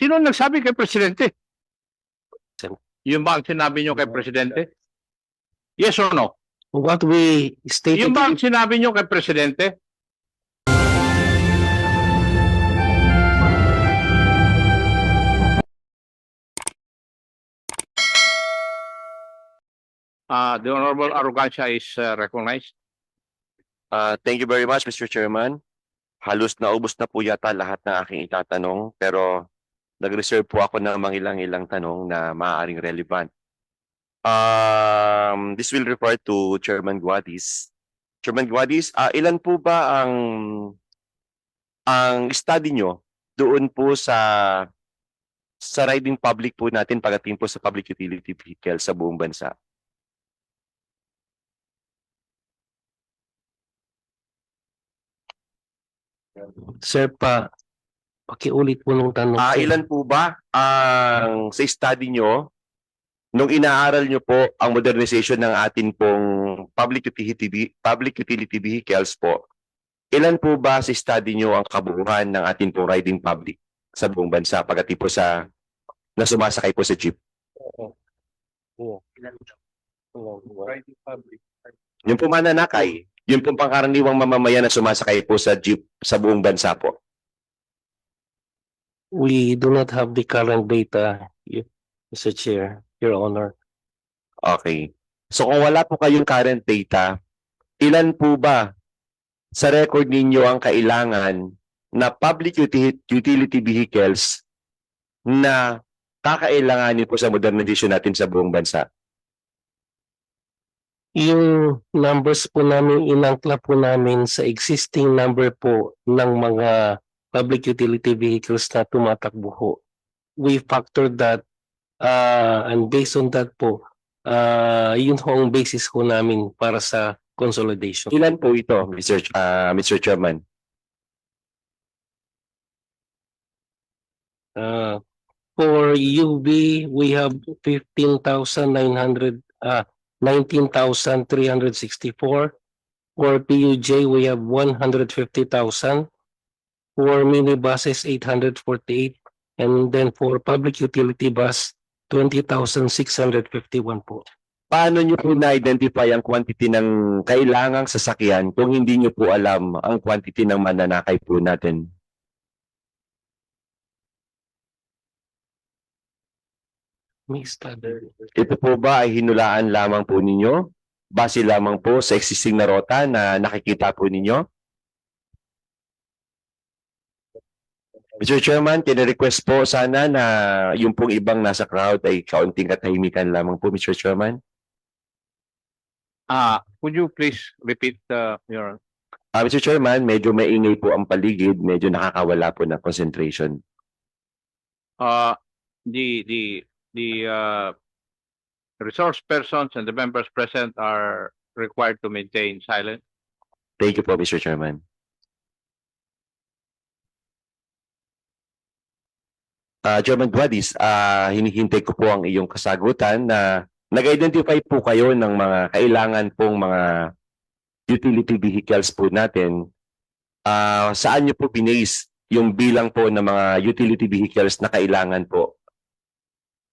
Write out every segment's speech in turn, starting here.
Sino nagsabi kay Presidente? Sen- Yun ba ang sinabi nyo kay Presidente? Yes or no? What we stated, Yun ba ang sinabi nyo kay Presidente? The Honorable Arrogancia is recognized. Thank you very much, Mr. Chairman. Halos naubos na po yata lahat ng aking itatanong, pero nag-reserve po ako ng mga ilang-ilang tanong na maaaring relevant. This will refer to Chairman Guadis. Chairman Guadis, ilan po ba ang study nyo doon po sa riding public po natin pagdating po sa public utility vehicle sa buong bansa? sir, pakiulit po nung tanong. sir. Ilan po ba ang sa study nyo nung inaaral nyo po ang modernization ng atin pong public utility vehicles po? Ilan po ba sa study nyo ang kabuuan ng atin pong riding public sa buong bansa pagdating po sa na sumasakay po sa jeep? Riding public. Yung po mananakay, yung pong pangkaraniwang mamamayan na sumasakay po sa jeep sa buong bansa po. We do not have the current data, Mr. Chair, Your Honor. Okay. So kung wala po kayong current data, ilan po ba sa record ninyo ang kailangan na public utility vehicles na kakailanganin po sa modernization natin sa buong bansa? Yung numbers po namin, inangkla po namin sa existing number po ng mga public utility vehicles na tumatakbo ho. We factor that and based on that po, yun ho ang basis ko namin para sa consolidation. Ilan po ito, Mr. Chairman? For UV, we have 19,364. For PUJ, we have 150,000. For minibuses, 848. And then for public utility bus, 20,651 po. Paano nyo po na-identify ang quantity ng kailangang sasakyan kung hindi nyo po alam ang quantity ng mananakay po natin? May study. Ito po ba ay hinulaan lamang po ninyo? Base lamang po sa existing na rota na nakikita po ninyo? Mr. Chairman, kine-request po sana na yung pong ibang nasa crowd ay kaunting katahimikan lamang po, Mr. Chairman. Would you please repeat your... Mr. Chairman, medyo maingay po ang paligid, medyo nakakawala po ng concentration. The resource persons and the members present are required to maintain silence. Thank you po, Mr. Chairman. Chairman Guadis, hinihintay ko po ang iyong kasagutan na nag-identify po kayo ng mga kailangan pong mga utility vehicles po natin. Saan nyo po binase yung bilang po ng mga utility vehicles na kailangan po?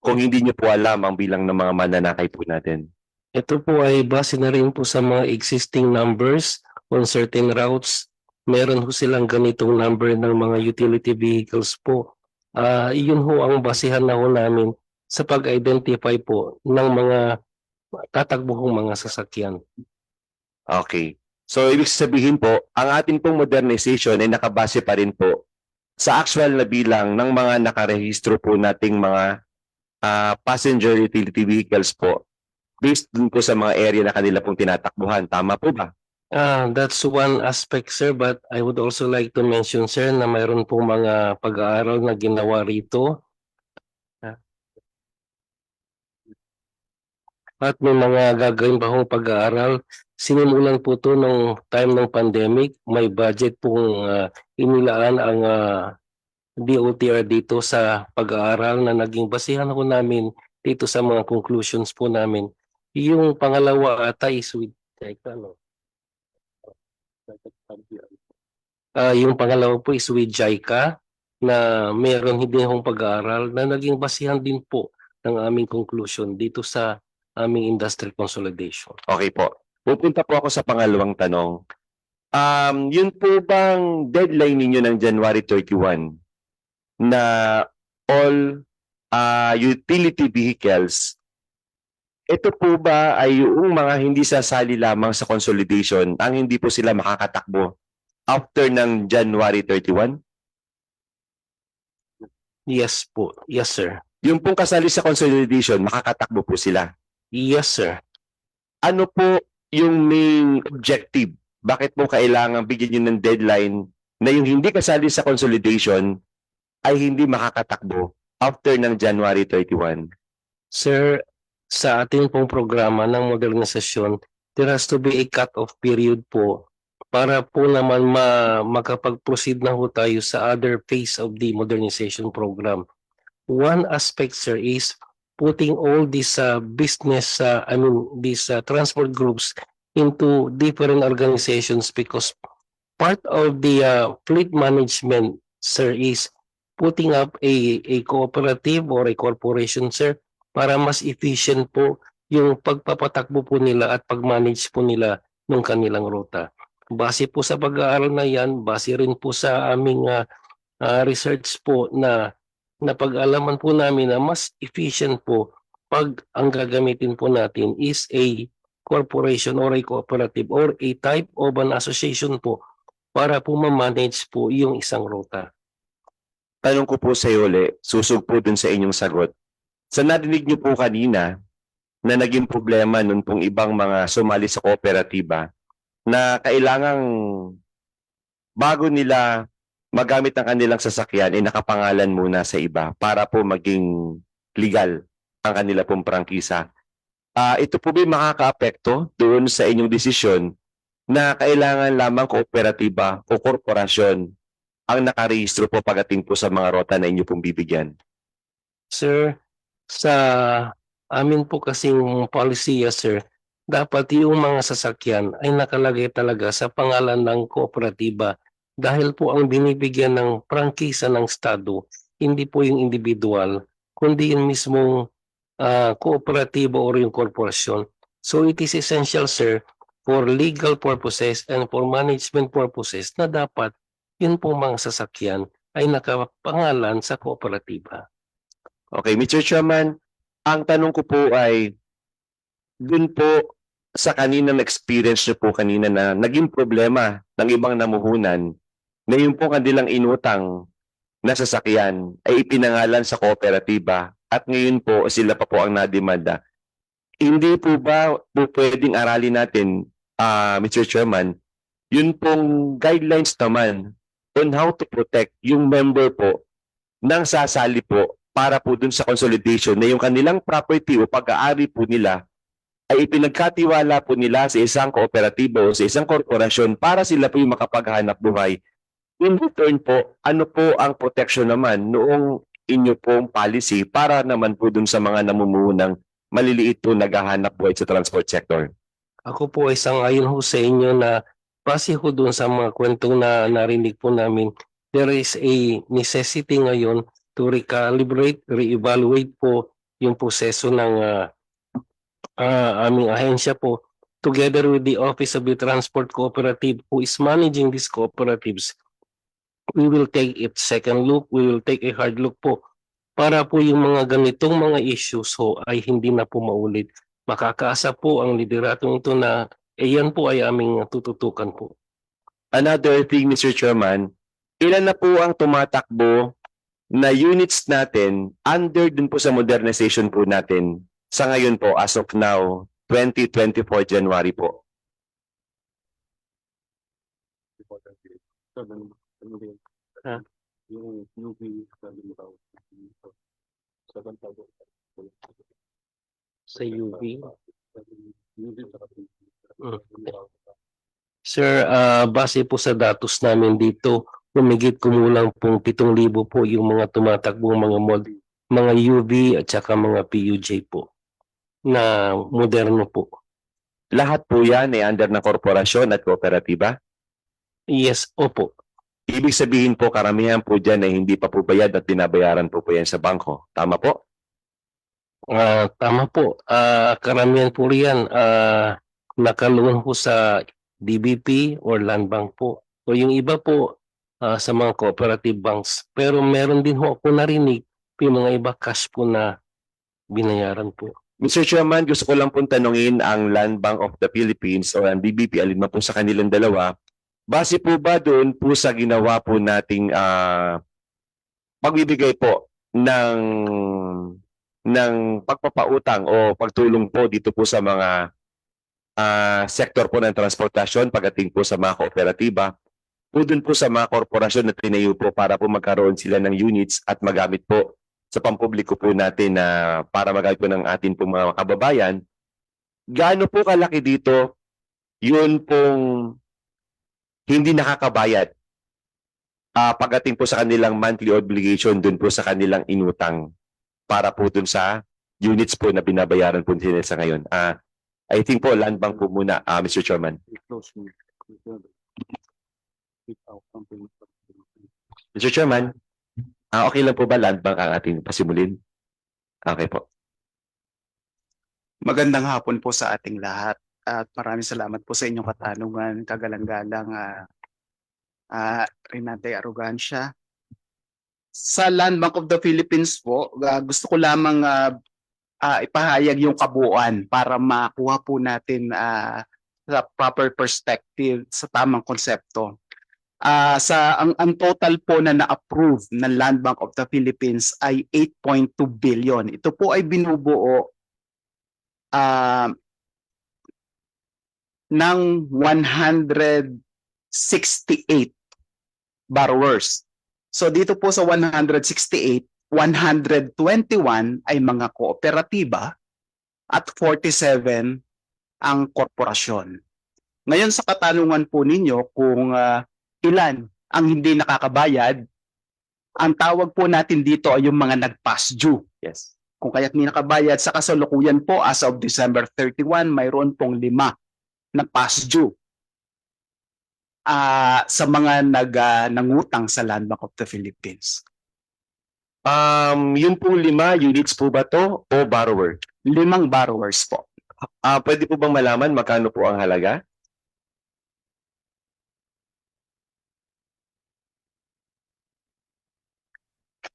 Kung hindi nyo po alam ang bilang ng mga mananakay po natin. Ito po ay base na rin po sa mga existing numbers on certain routes. Meron ho silang ganitong number ng mga utility vehicles po. Yun ho ang basehan na ho namin sa pag-identify po ng mga tatakbuhong mga sasakyan. Okay. So, ibig sabihin po, ang ating pong modernization ay nakabase pa rin po sa actual na bilang ng mga nakarehistro po nating mga passenger utility vehicles po based dun po sa mga area na kanila pong tinatakbuhan. Tama po ba? That's one aspect, sir, but I would also like to mention, sir, na mayroon pong mga pag-aaral na ginawa rito. At may mga gagawin pa hong pag-aaral. Sinimulan po ito nung time ng pandemic. May budget pong inilaan ang DOTR dito sa pag-aaral na naging basihan ko namin dito sa mga conclusions po namin. Yung pangalawa ata is with yung pangalawa po is with JICA. na mayroon hindi akong pag-aaral na naging basihan din po ng aming conclusion dito sa aming industry consolidation. Okay po. Pupunta po ako sa pangalawang tanong. Yun po bang deadline ninyo ng January 31 na all utility vehicles, ito po ba ay yung mga hindi sasali lamang sa consolidation ang hindi po sila makakatakbo after ng January 31? Yes po. Yes, sir. Yung pong kasali sa consolidation, makakatakbo po sila. Yes, sir. Ano po yung main objective? Bakit po kailangan bigyan nyo ng deadline na yung hindi kasali sa consolidation ay hindi makakatakbo after ng January 31? Sir, sa ating pong programa ng modernisasyon, there has to be a cut-off period po para po naman makapag-proceed na ho tayo sa other phase of the modernization program. One aspect, sir, is putting all these business, these transport groups into different organizations because part of the fleet management, sir, is putting up a cooperative or a corporation, sir, para mas efficient po yung pagpapatakbo po nila at pag-manage po nila ng kanilang ruta. Base po sa pag-aaral na yan, base rin po sa aming research po na napag-alaman po namin na mas efficient po pag ang gagamitin po natin is a corporation or a cooperative or a type of an association po para po ma-manage po yung isang ruta. Tanong ko po sa iyo ulit, susog po dun sa inyong sagot. Sa narinig niyo po kanina na naging problema nun pong ibang mga sumali sa kooperatiba na kailangang bago nila magamit ang kanilang sasakyan ay nakapangalan muna sa iba para po maging legal ang kanila pong prangkisa. Ito po ba makakaapekto doon sa inyong desisyon na kailangan lamang kooperatiba o korporasyon ang nakarehistro po pagdating po sa mga rota na inyo pong bibigyan? Sir, sa amin po kasing policy, sir, dapat yung mga sasakyan ay nakalagay talaga sa pangalan ng kooperatiba dahil po ang binibigyan ng prangkisa ng Estado, hindi po yung individual, kundi yung mismong kooperatiba o yung korporasyon. So it is essential, sir, for legal purposes and for management purposes na dapat yun po mga sasakyan ay nakapangalan sa kooperatiba. Okay, Mr. Chairman, ang tanong ko po ay dun po sa kaninang experience niyo po kanina na naging problema ng ibang namuhunan na yung po kanilang inutang na sasakyan ay ipinangalan sa kooperatiba at ngayon po sila pa po ang nademanda. Hindi po ba po pwedeng aralin natin, Mr. Chairman, yun pong guidelines naman on how to protect yung member po nang sasali po para po dun sa consolidation na yung kanilang property o pag-aari po nila ay ipinagkatiwala po nila sa isang kooperatiba o sa isang korporasyon para sila po yung makapaghanap buhay. In return po, ano po ang protection naman noong inyo pong policy para naman po dun sa mga namumuhunang maliliit po naghahanap buhay sa transport sector? Ako po ay sang-ayon ho sa inyo na base ho doon sa mga kwentong na narinig po namin, there is a necessity ngayon to recalibrate, re-evaluate po yung proseso ng aming ahensya po together with the Office of the Transport Cooperative who is managing these cooperatives. We will take a second look, we will take a hard look po para po yung mga ganitong mga issues ho ay hindi na po maulit. Makakaasa po ang lideratong ito na yan po ay aming tututukan po. Another thing, Mr. Chairman, ilan na po ang tumatakbo na units natin under dun po sa modernization po natin sa ngayon po as of now, 2024 January po? Sa UV. Sir, base po sa datos namin dito, humigit kumulang pong 7,000 po yung mga tumatakbong mga UV at saka mga PUJ po na moderno po. Lahat po yan ay under ng korporasyon at kooperatiba? Yes, opo. Ibig sabihin po, karamihan po dyan ay hindi pa po bayad at binabayaran po yan sa bangko. Tama po? Tama po. Karamihan po riyan nakaluan po sa DBP or Land Bank po. O yung iba po sa mga cooperative banks. Pero meron din ho ako narinig yung mga iba cash po na binayaran po. Mr. Chairman, gusto ko lang pong tanungin ang Land Bank of the Philippines o ang DBP, alin man po sa kanilang dalawa. Base po ba doon po sa ginawa po nating pagbibigay po ng pagpapautang o pagtulong po dito po sa mga sektor po ng transportasyon pagdating po sa mga kooperatiba, po doon po sa mga korporasyon na tinayo po para po magkaroon sila ng units at magamit po sa pampubliko po natin na para magamit po ng atin po mga kababayan. Gaano po kalaki dito yun pong hindi nakakabayad pagdating po sa kanilang monthly obligation dun po sa kanilang inutang para po dun sa units po na binabayaran po nila sa ngayon. I think po Land Bank po muna, Mr. Chairman. Mr. Chairman, okay lang po ba Land Bank ang ating pasimulin? Okay po. Magandang hapon po sa ating lahat at maraming salamat po sa inyong katanungan, kagalang-galang Renate Arrogancia. Sa Land Bank of the Philippines po, gusto ko lamang ipahayag yung kabuuan para makuha po natin sa proper perspective, sa tamang konsepto. Ang total po na na-approve ng Land Bank of the Philippines ay 8.2 billion. Ito po ay binubuo ng 168 borrowers. So dito po sa 168, 121 ay mga kooperatiba at 47 ang korporasyon. Ngayon sa katanungan po ninyo kung ilan ang hindi nakakabayad, ang tawag po natin dito ay yung mga nag-past due. Yes. Kung kaya't hindi nakabayad sa kasalukuyan po as of December 31, mayroon pong 5 na past due sa mga nangutang sa Land Bank of the Philippines. Yung pong 5 units po ba to o borrower? 5 borrowers po. Pwede po bang malaman magkano po ang halaga?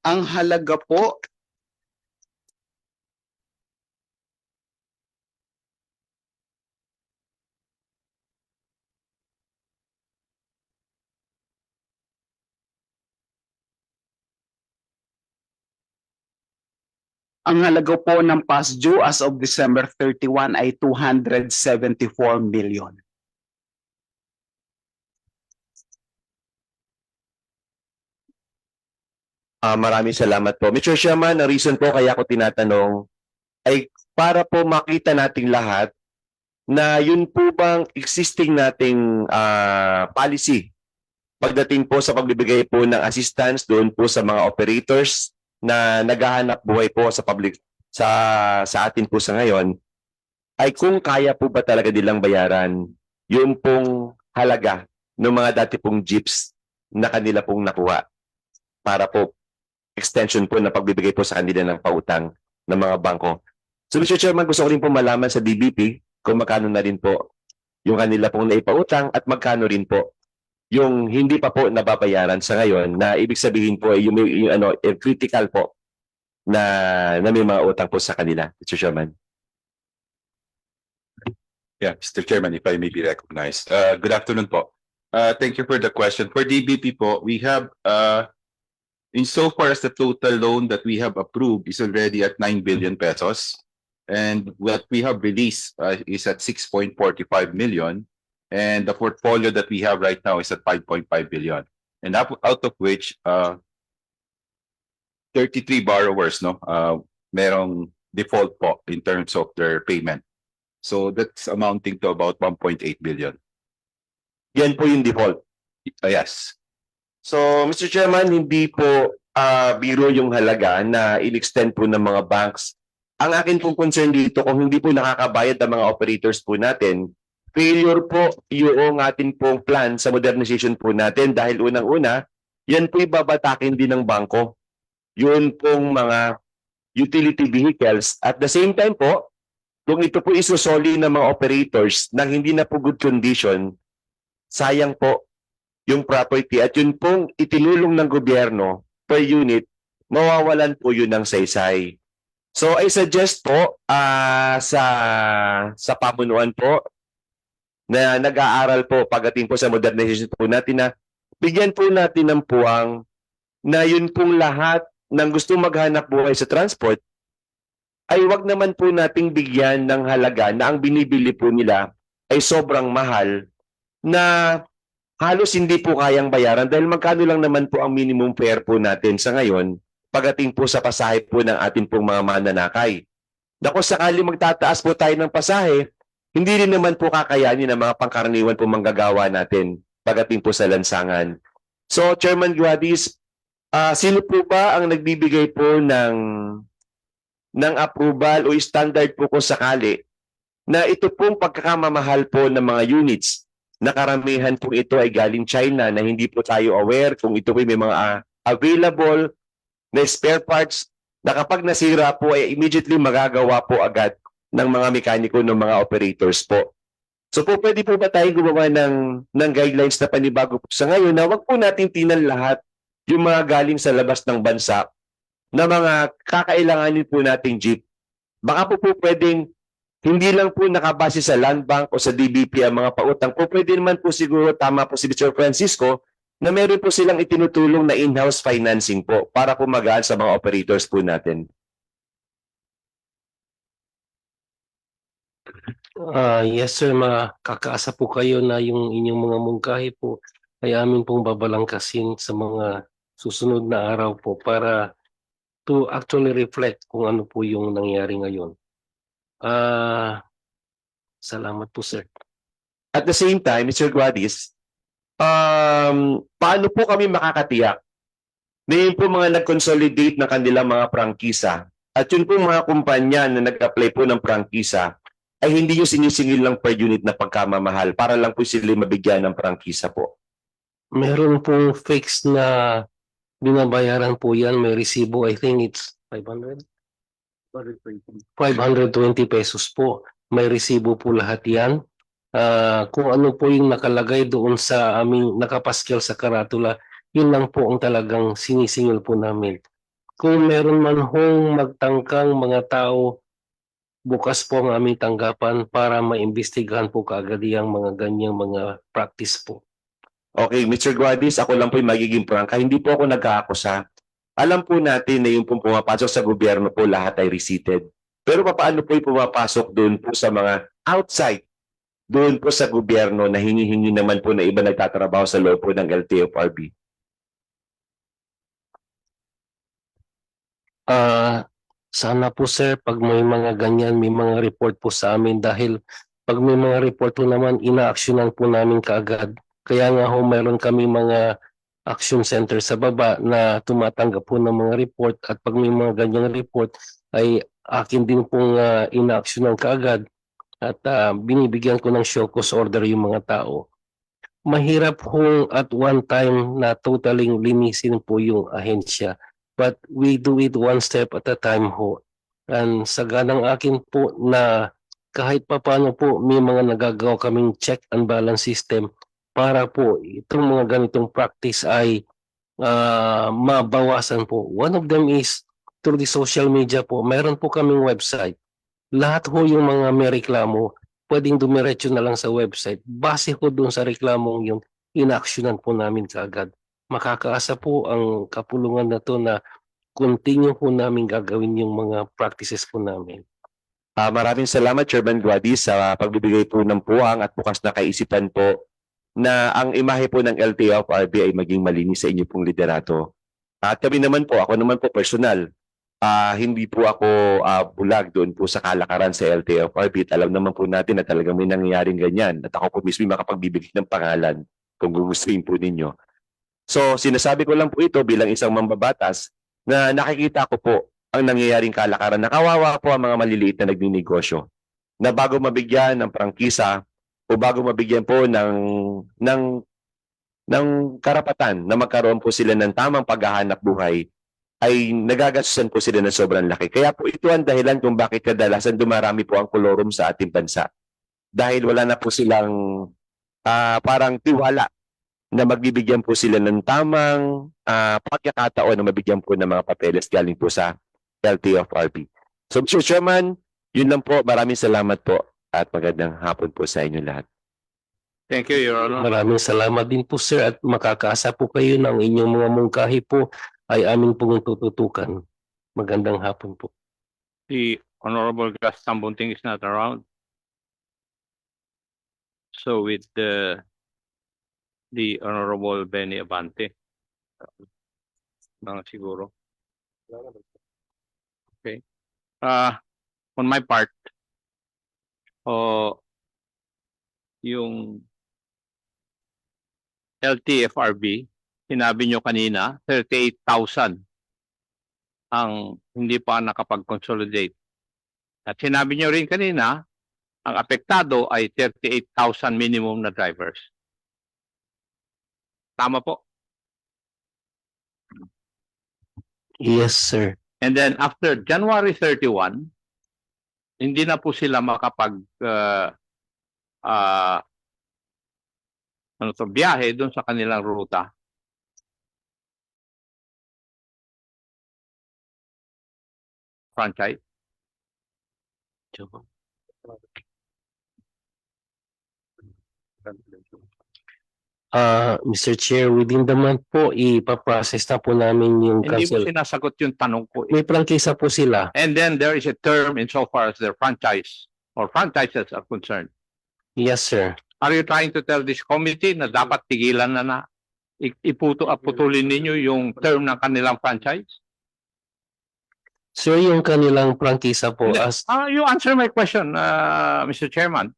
Ang halaga po ng past due as of December 31 ay 274 million. Maraming salamat po. Mr. Chairman, ang reason po kaya ako tinatanong ay para po makita nating lahat na yun po bang existing nating policy pagdating po sa pagbibigay po ng assistance doon po sa mga operators na naghahanap buhay po sa public sa atin po sa ngayon ay kung kaya po ba talaga nilang bayaran yung pong halaga ng mga dati pong jeeps na kanila pong nakuha para po extension po na pagbibigay po sa kanila ng pautang ng mga bangko. So Mr. Chairman, gusto ko rin po malaman sa DBP kung magkano na rin po yung kanila pong naipautang at magkano rin po yung hindi pa po nababayaran sa ngayon na ibig sabihin po yung critical po na may mga utang po sa kanila, Mr. Chairman. Yeah, Mr. Chairman, if I may be recognized. Good afternoon po. Thank you for the question. For DBP po, we have insofar as the total loan that we have approved is already at 9 billion pesos. And what we have released is at 6.45 million. And the portfolio that we have right now is at 5.5 billion. And out of which 33 borrowers merong default po in terms of their payment. So that's amounting to about 1.8 billion. Yan po yung default. Yes. So Mr. Chairman, hindi po biro yung halaga na in-extend po ng mga banks. Ang akin pong concern dito, kung hindi po nakakabayad ng mga operators po natin, failure po yung atin pong plan sa modernization po natin dahil unang-una, yan po ibabatakin din ng bangko. Yun pong mga utility vehicles. At the same time po, kung ito po isusoli ng mga operators na hindi na po good condition, sayang po yung property at yun pong itinulong ng gobyerno per unit, mawawalan po yun ng saysay. So I suggest po sa pamunuan po na nag-aaral po pagdating po sa modernization po natin na bigyan po natin ng puwang na yun pong lahat ng gusto maghanap buhay sa transport ay wag naman po nating bigyan ng halaga na ang binibili po nila ay sobrang mahal na halos hindi po kayang bayaran dahil magkano lang naman po ang minimum fare po natin sa ngayon pagdating po sa pasahe po ng ating pong mga mananakay. Dako sakali magtataas po tayo ng pasahe, hindi rin naman po kakayanin ng mga pangkaraniwan po manggagawa natin pagdating po sa lansangan. So, Chairman Guadis, sino po ba ang nagbibigay po ng approval o standard po kung sakali na ito pong pagkakamamahal po ng mga units na karamihan po ito ay galing China na hindi po tayo aware kung ito po may mga available na spare parts na kapag nasira po ay immediately magagawa po agad ng mga mekaniko ng mga operators po. So po pwede po ba tayo gumawa ng guidelines na panibago po sa ngayon na wag po natin tinan lahat yung mga galing sa labas ng bansa na mga kakailanganin po nating jeep. Baka po pwedeng hindi lang po nakabase sa Land Bank o sa DBP ang mga pautang po. Pwede naman po siguro tama po si Mr. Francisco na meron po silang itinutulong na in-house financing po para po magaan sa mga operators po natin. Yes sir, makakaasa po kayo na yung inyong mga mungkahi po ay amin pong babalangkasin sa mga susunod na araw po para to actually reflect kung ano po yung nangyari ngayon. Salamat po sir. At the same time, Mr. Guadis, paano po kami makakatiyak na yun po mga nag-consolidate ng kanilang mga prangkisa at yun po mga kumpanya na nag-apply po ng prangkisa ay hindi yung sinisingil lang per unit na pagkamamahal para lang po sila mabigyan ng prangkisa po. Meron pong fixed na binabayaran po yan, may resibo, I think it's 500? 520 pesos po. May resibo po lahat yan. Kung ano po yung nakalagay doon sa aming nakapaskil sa karatula, yun lang po ang talagang sinisingil po namin. Kung meron man hong magtangkang mga tao, bukas po ang aming tanggapan para maimbestigahan po kaagad yung mga ganyang mga practice po. Okay, Mr. Guadis, ako lang po yung magiging prangka. Hindi po ako nag-aakusa. Alam po natin na yung pong pumapasok sa gobyerno po lahat ay receipted. Pero paano po yung pumapasok doon po sa mga outside, doon po sa gobyerno na hingi-hingi naman po na iba nagtatrabaho sa loob po ng LTFRB? Sana po sir, pag may mga ganyan, may mga report po sa amin dahil pag may mga report po naman, ina-actionan po namin kaagad. Kaya nga ho, meron kami mga action center sa baba na tumatanggap po ng mga report at pag may mga ganyang report ay akin din pong ina-actionan kaagad at binibigyan ko ng show cause order yung mga tao. Mahirap ho at one time na totally linisin po yung ahensya. But we do it one step at a time ho. And sa ganang akin po na kahit papano po may mga nagagawa kaming check and balance system para po itong mga ganitong practice ay mabawasan po. One of them is through the social media po. Meron po kaming website. Lahat ho yung mga may reklamo, pwedeng dumiretso na lang sa website. Base ho dun sa reklamong yung in-actionan po namin kaagad. Makakaasa po ang kapulungan na to na continue po namin gagawin yung mga practices po namin. Maraming salamat, Chairman Guadis, sa pagbibigay po ng puwang at bukas na kaisipan po na ang imahe po ng LTFRB ay maging malinis sa inyo pong liderato. At kami naman po, ako naman po personal, hindi po ako bulag doon po sa kalakaran sa LTFRB. At alam naman po natin na talagang may nangyayaring ganyan. At ako po mismo makapagbibigay ng pangalan kung gugustuhin po ninyo. So sinasabi ko lang po ito bilang isang mambabatas na nakikita ko po ang nangyayaring kalakaran na kawawa po ang mga maliliit na nagninegosyo na bago mabigyan ng prangkisa o bago mabigyan po ng karapatan na magkaroon po sila ng tamang paghahanap buhay, ay nagagastusan po sila ng sobrang laki. Kaya po ito ang dahilan kung bakit kadalasan dumarami po ang kolorum sa ating bansa. Dahil wala na po silang parang tiwala na magbibigyan po sila ng tamang pagkakataon na mabigyan po ng mga papeles galing po sa LTFRB. So Mr. Chairman, yun lang po. Maraming salamat po at magandang hapon po sa inyo lahat. Thank you, Your Honor. Maraming salamat din po sir at makakaasa po kayo ng inyong mga mungkahi po ay amin pong tututukan. Magandang hapon po. The Honorable Gus Tambunting is not around. So with the Honorable Benny Abante. Mga siguro. Okay. On my part, yung LTFRB, sinabi nyo kanina, 38,000 ang hindi pa nakapag-consolidate. At sinabi nyo rin kanina, ang apektado ay 38,000 minimum na drivers. Tama po. Yes sir. And then after January 31, hindi na po sila makapag biyahe doon sa kanilang ruta. Franchise. Mr. Chair, within the month po, ipaprocess na po namin yung Hindi mo cancel. sinasagot yung tanong ko. May prangkisa po sila. And then there is a term insofar as their franchise or franchises are concerned. Yes, sir. Are you trying to tell this committee na dapat tigilan na putulin ninyo yung term ng kanilang franchise? Sir, yung kanilang prangkisa po Hindi. as You answer my question, Mr. Chairman.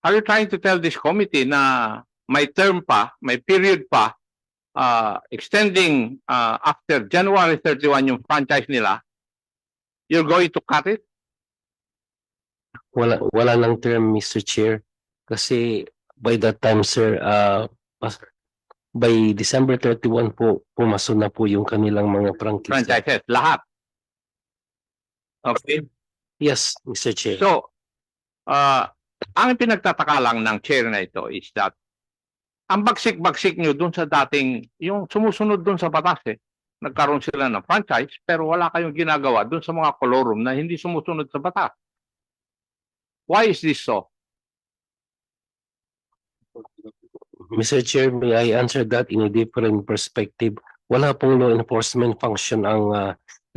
Are you trying to tell this committee na may term pa, may period pa, extending after January 31 yung franchise nila, you're going to cut it? wala ng term, Mr. Chair. Kasi by that time, sir, by December 31 po, pumasok na po yung kanilang mga prangkisa. Franchises, lahat. Okay. Yes, Mr. Chair. So, ang pinagtataka lang ng chair na ito is that ang bagsik-bagsik nyo dun sa dating, yung sumusunod dun sa batas nagkaroon sila ng franchise pero wala kayong ginagawa dun sa mga kolorum na hindi sumusunod sa batas. Why is this so? Mr. Chair, may I answer that in a different perspective? Wala pong law enforcement function ang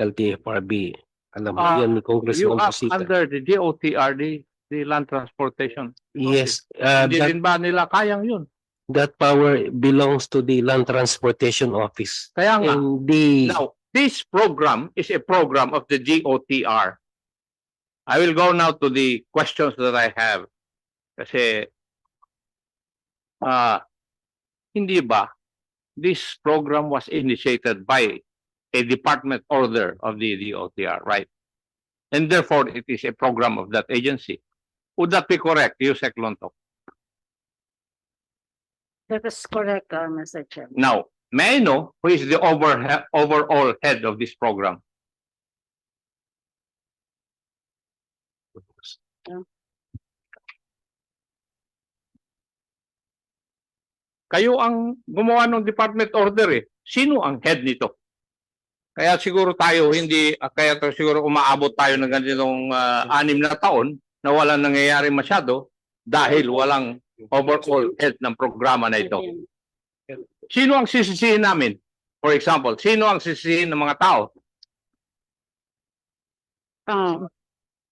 LTFRB. Alam mo yan ni You Congressman are Busita. under the DOTRD, the Land Transportation. Yes, Hindi that, rin ba nila kayang yun? that power belongs to the Land Transportation Office. Kaya nga, And the now, this program is a program of the DOTR. I will go now to the questions that I have. Kasi, hindi ba, this program was initiated by a department order of the DOTR, right? And therefore, it is a program of that agency. Would that be correct, Yusek Lontok? That is correct, Mr. Chairman. Now, may I know who is the overall head of this program? Kayo ang gumawa ng department order Sino ang head nito? Kaya siguro tayo siguro umaabot tayo ng ganitong 6 na taon na walang nangyayari masyado dahil walang overall head ng programa na ito. Sino ang sisisihin namin? For example, sino ang sisisihin ng mga tao?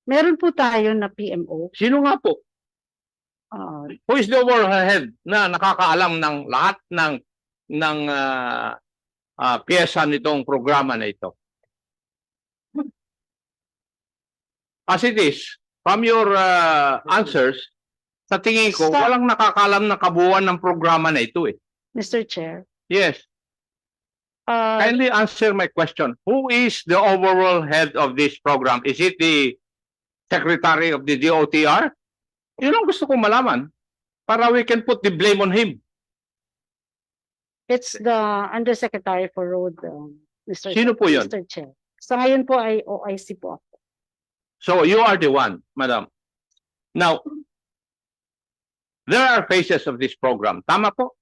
Meron po tayo na PMO. Sino nga po? Who is the overall head na nakakaalam ng lahat ng piyesa nitong programa na ito? As it is, from your answers, sa tingin ko, walang nakakaalam ng kabuuan ng programa na ito Mr. Chair. Yes. Kindly answer my question. Who is the overall head of this program? Is it the secretary of the DOTR? Yun ang gusto kong malaman para we can put the blame on him. It's the Undersecretary for Road, Mr. Sino po yun? Mr. Chair. Sa ngayon po ay OIC po. So you are the one, madam. Now, there are phases of this program. Tama po?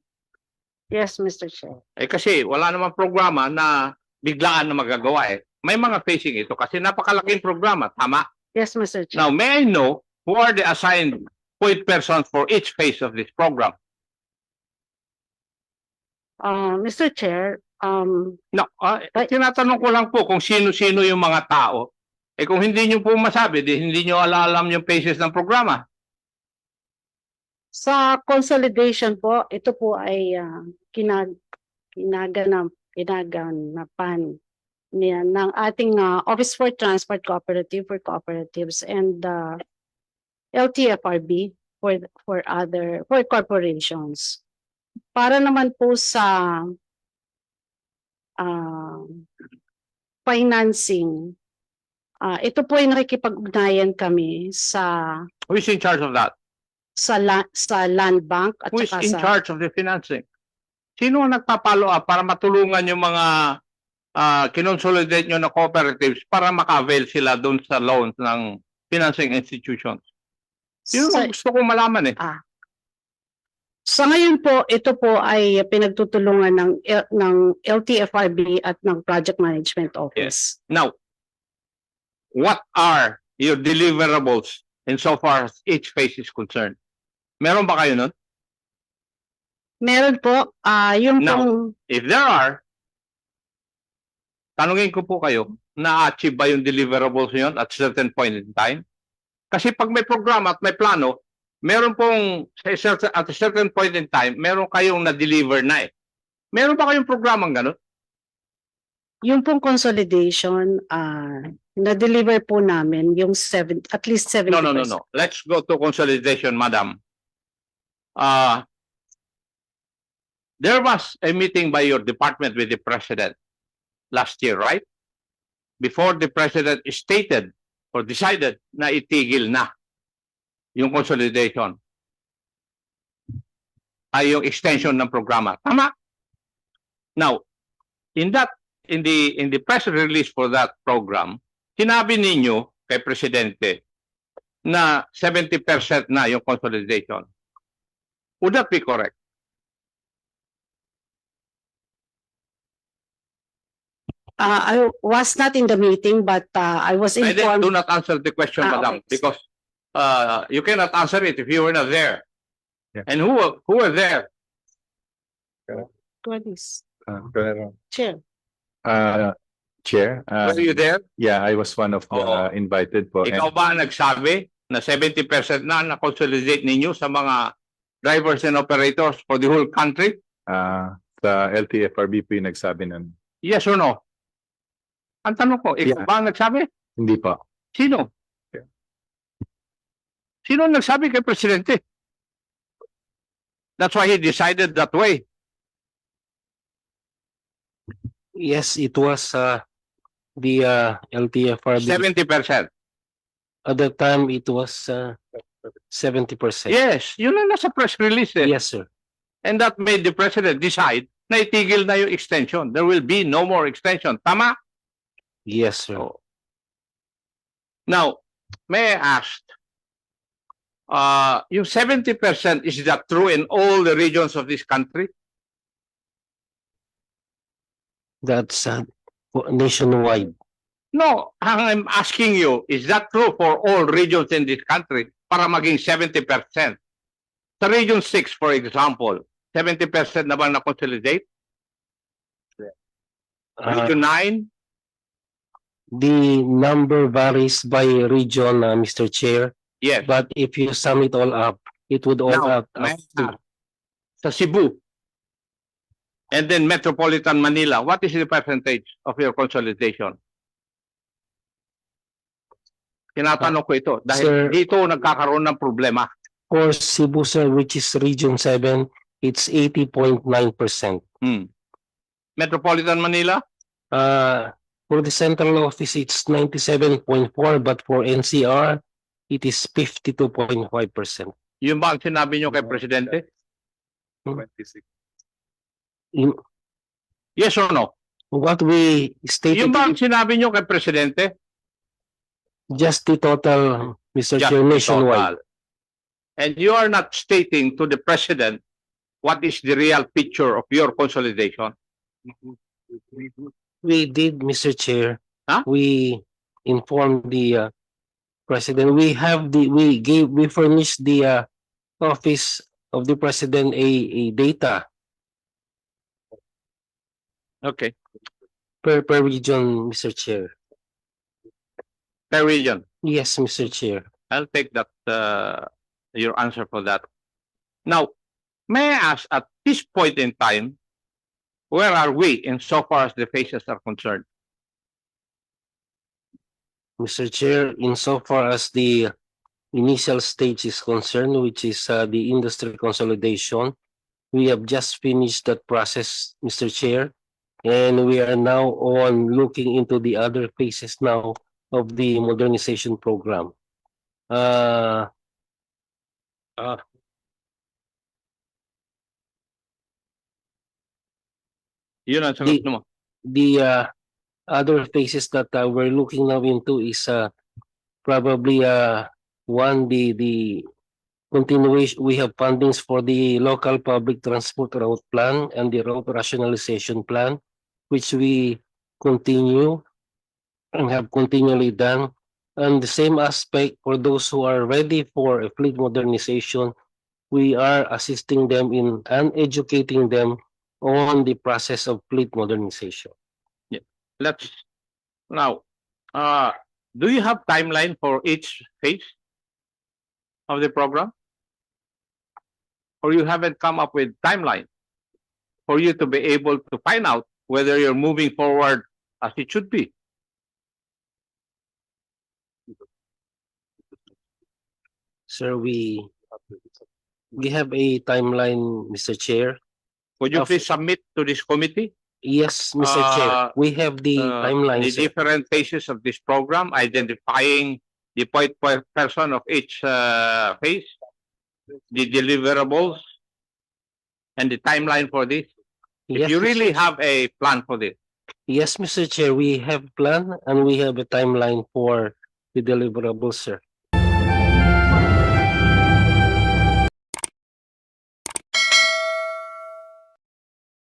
Yes, Mr. Chair. Eh kasi wala namang programa na biglaan na magagawa eh. May mga phasing ito kasi napakalaking programa. Tama? Yes, Mr. Chair. Now, may I know who are the assigned point persons for each phase of this program? Mr. Chair, No, tinatanong ko lang po kung sino-sino yung mga tao. Eh kung hindi nyo po masabi, di hindi nyo alam yung phases ng programa. sa consolidation po, ito po ay ginaganapan ng ating Office for Transport Cooperative for Cooperatives and LTFRB for corporations. Para naman po sa financing, ito po ay nakikipag-ugnayan kami sa Who is in charge of that? land bank at Who is saka in sa charge of the financing? Sino ang nagpapalo up para matulungan yung mga kinonsolidate nyo na cooperatives para maka-avail sila doon sa loans ng financing institutions? Yun ang gusto kong malaman eh. Sa ngayon po, ito po ay pinagtutulungan ng LTFRB at ng Project Management Office. Now, what are your deliverables insofar as each phase is concerned? Meron ba kayo nun? Meron po, yung Now, pong, If there are, tanungin ko po kayo, na-achieve ba yung deliverables yun at certain point in time? Kasi pag may programa at may plano, meron pong at a certain point in time, meron kayong na-deliver na eh. Meron ba kayong programang gano'n? yung pong consolidation, na-deliver po namin yung at least 70%. No. Let's go to consolidation, madam. There was a meeting by your department with the president last year, right? Before the president stated or decided na itigil na yung consolidation ay yung extension ng programa. Tama? Now, in the press release for that program, sinabi ninyo kay presidente na 70% na yung consolidation. Would that be correct? I was not in the meeting, but I was I informed. do not answer the question, madam, okay. because you cannot answer it if you were not there. Yeah. And who were there? Twenties. Pero, Chair. Chair, Were you there? yeah, I was one of the Oo. invited po. Ikaw ba ang nagsabi na 70% na-consolidate ninyo sa mga drivers and operators for the whole country? Sa LTFRB po yung nagsabi nun. Yes or no? Ang tanong ko, ikaw Yeah. ba ang nagsabi? Hindi po. Sino? Yeah. Sino ang nagsabi kay Presidente? That's why he decided that way. Yes, it was the LTFRB. 70%. At that time, it was 70%. Yes, yun ang nasa press release eh. Yes, sir. And that made the President decide na itigil na yung extension. There will be no more extension. Tama? Yes, sir. Now, may I ask, yung 70%, is that true in all the regions of this country? That's nationwide. No, I'm asking you, is that true for all regions in this country para maging 70%? Sa Region 6, for example, 70% na ba na-consolidate? Region 9? The number varies by region, Mr. Chair. Yes. But if you sum it all up, it would all Now, up to sa Cebu, and then Metropolitan Manila, what is the percentage of your consolidation? Tinatanong ko ito dahil Sir- dito nagkakaroon ng problema. for Cebu, sir, which is Region 7, it's 80.9%. Metropolitan Manila, For the central office, it's 97.4, but for NCR, it is 52.5%. Yun ba ang sinabi nyo kay Presidente? In Yes or no? what we stated, Yun ba ang sinabi nyo kay Presidente? just the total, Mr. Just Chair, the nationwide. total. And you are not stating to the President what is the real picture of your consolidation. We did, Mr. Chair. Huh? We informed the President. We furnished the office of the President a data Okay. per region, Mr. Chair. Per region. Yes, Mr. Chair. I'll take that, your answer for that. Now, may I ask, at this point in time, where are we in so far as the phases are concerned? Mr. Chair, insofar as the initial stage is concerned, which is the industry consolidation, we have just finished that process, Mr. Chair, and we are now on looking into the other phases now of the modernization program. Yun ang sagot mo. The other phases that we're looking now into is probably one, the continuation. We have fundings for the local public transport route plan and the route rationalization plan, which we continue and have continually done. And the same aspect for those who are ready for a fleet modernization, we are assisting them in and educating them on the process of fleet modernization. Let's now, do you have timeline for each phase of the program? Or you haven't come up with timeline for you to be able to find out whether you're moving forward as it should be? Sir, we have a timeline, Mr. Chair. Would you Of- please submit to this committee Yes, Mr. Chair, we have the timeline, the sir. different phases of this program, identifying the point person of each phase, the deliverables, and the timeline for this? If Yes, you Mr. really have a plan for this. Yes, Mr. Chair, we have plan and we have a timeline for the deliverables, sir.